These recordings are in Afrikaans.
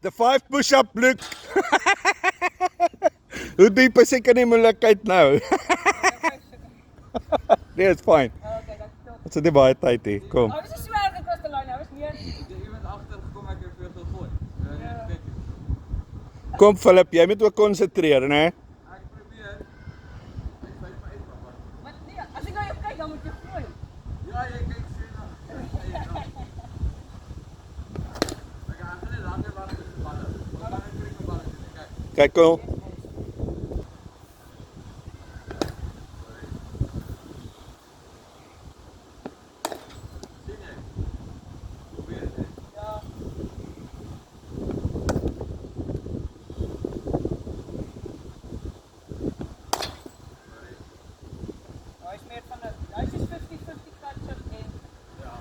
The 5 push-up look. Hoe diep is ek in die moeilikheid nou? Nee, it's fine. Okay, dat is top. Dit is nie baie tyd hier. Kom. Hij was een zwaar across the line, hij was meer. Iemand achtergekom, ek het veel gegooi. Kom Philip, jy moet ook konsentreer, né? Ek probeer. Ek vyf maar uit, papa. Maar nee, als ik naar je kijk, dan moet je gooien. Ja, jy kyk sien dan. Ek gaan net langer wag vir die balle. Want dan kry ek balle in. Kyk. Kyk kom. Sien jy? Probeer dit. Ja. Hij is meer van de, hij is 50-50 catcher en Ja.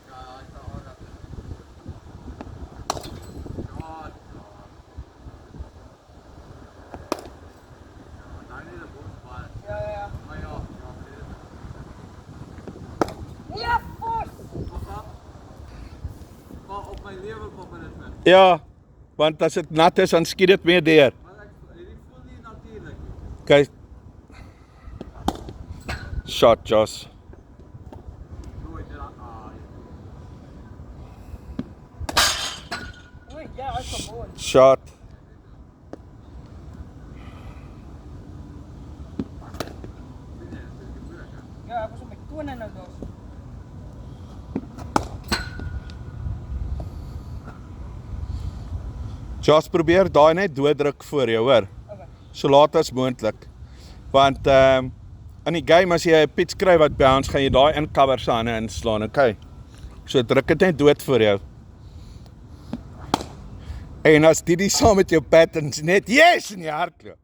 Ja, ek sal hoor dat. Ja. Nou nie die bosbal. ja, ja. Maar ja, Ja, fors! papa. Maar op my lewe papa dit met. Ja, want as dit nat is, dan skiet dit meer deur. Maar ek hierdie voel nie natuurlik nie. Kyk. Shot, Josh. Nooit dit aan. Oei, ja, hij is gewoon. Shot. Ja, hij was op mijn tonen nou dus. Josh probeer daai net dooddruk voor jou, hoor. Okay. So laat as moontlik. Want in die game as jy 'n pitch kry wat bounce, gaan jy daai in cover se hande inslaan, okay? So druk dit net dood voor jou. En as dit saam met jou patterns net yes in die hardloop.